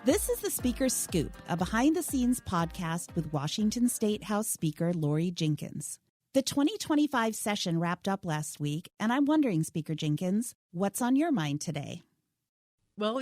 This is the Speaker's Scoop, a behind-the-scenes podcast with Washington State House Speaker Laurie Jinkins. The 2025 session wrapped up last week, and I'm wondering, Speaker Jinkins, what's on your mind today? Well,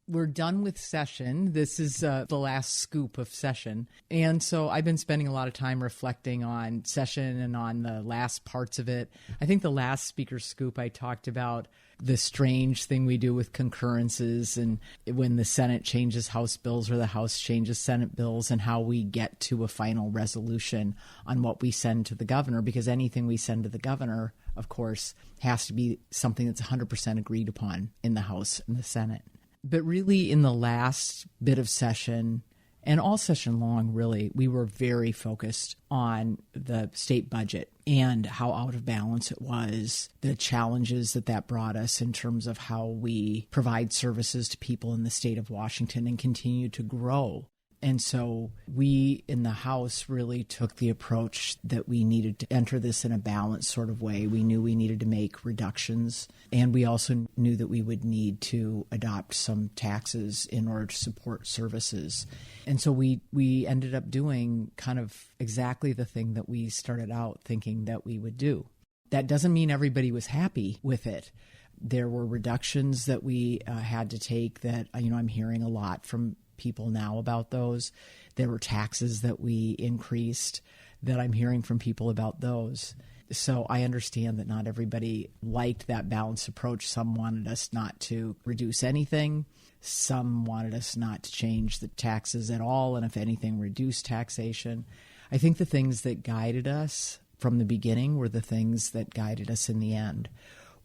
we're done with session. This is the last scoop of session. And so I've been spending a lot of time reflecting on session and on the last parts of it. I think the last Speaker's Scoop, I talked about the strange thing we do with concurrences and when the Senate changes House bills or the House changes Senate bills and how we get to a final resolution on what we send to the governor, because anything we send to the governor, of course, has to be something that's 100% agreed upon in the House and the Senate. But really, in the last bit of session, and all session long, really, we were very focused on the state budget and how out of balance it was, the challenges that brought us in terms of how we provide services to people in the state of Washington and continue to grow. And so we in the House really took the approach that we needed to enter this in a balanced sort of way. We knew we needed to make reductions, and we also knew that we would need to adopt some taxes in order to support services. And so we ended up doing kind of exactly the thing that we started out thinking that we would do. That doesn't mean everybody was happy with it. There were reductions that we had to take that, I'm hearing a lot from people now about those. There were taxes that we increased that I'm hearing from people about those. So I understand that not everybody liked that balanced approach. Some wanted us not to reduce anything. Some wanted us not to change the taxes at all, and if anything, reduce taxation. I think the things that guided us from the beginning were the things that guided us in the end.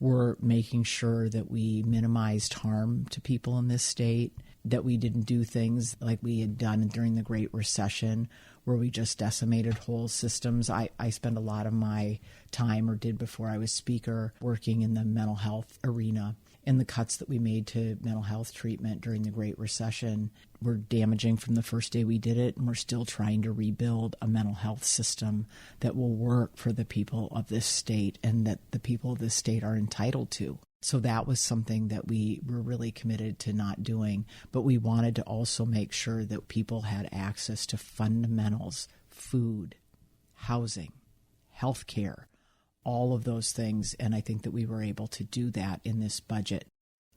We're making sure that we minimized harm to people in this state, that we didn't do things like we had done during the Great Recession, where we just decimated whole systems. I spend a lot of my time, or did before I was Speaker, working in the mental health arena. And the cuts that we made to mental health treatment during the Great Recession were damaging from the first day we did it, and we're still trying to rebuild a mental health system that will work for the people of this state and that the people of this state are entitled to. So that was something that we were really committed to not doing, but we wanted to also make sure that people had access to fundamentals, food, housing, health care, all of those things, and I think that we were able to do that in this budget.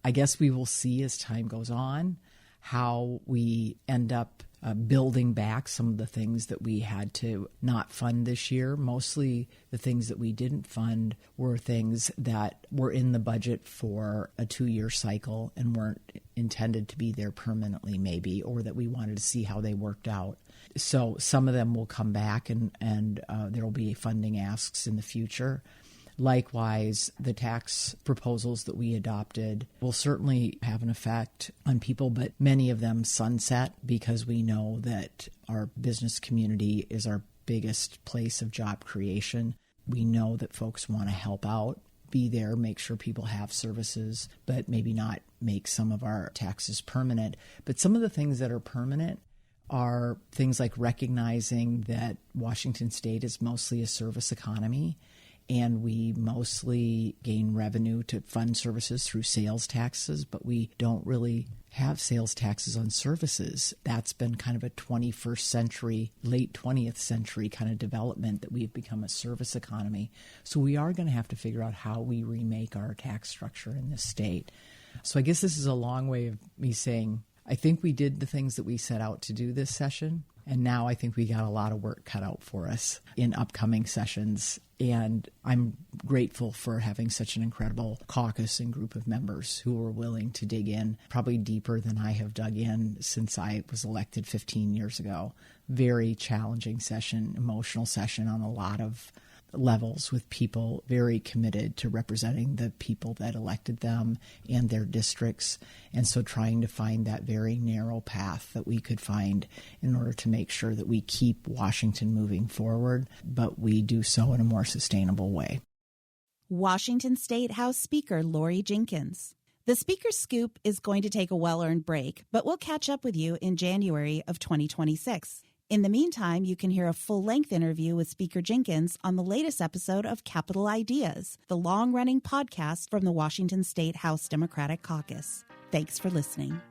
I guess we will see as time goes on how we end up building back some of the things that we had to not fund this year. Mostly the things that we didn't fund were things that were in the budget for a 2-year cycle and weren't intended to be there permanently maybe, or that we wanted to see how they worked out. So some of them will come back and there will be funding asks in the future. Likewise, the tax proposals that we adopted will certainly have an effect on people, but many of them sunset because we know that our business community is our biggest place of job creation. We know that folks want to help out, be there, make sure people have services, but maybe not make some of our taxes permanent. But some of the things that are permanent are things like recognizing that Washington State is mostly a service economy, and we mostly gain revenue to fund services through sales taxes, but we don't really have sales taxes on services. That's been kind of a 21st century, late 20th century kind of development, that we've become a service economy. So we are going to have to figure out how we remake our tax structure in this state. So I guess this is a long way of me saying, I think we did the things that we set out to do this session. And now I think we got a lot of work cut out for us in upcoming sessions. And I'm grateful for having such an incredible caucus and group of members who were willing to dig in, probably deeper than I have dug in since I was elected 15 years ago. Very challenging session, emotional session on a lot of levels, with people very committed to representing the people that elected them and their districts. And so trying to find that very narrow path that we could find in order to make sure that we keep Washington moving forward, but we do so in a more sustainable way. Washington State House Speaker Laurie Jinkins. The Speaker's Scoop is going to take a well-earned break, but we'll catch up with you in January of 2026. In the meantime, you can hear a full-length interview with Speaker Jinkins on the latest episode of Capital Ideas, the long-running podcast from the Washington State House Democratic Caucus. Thanks for listening.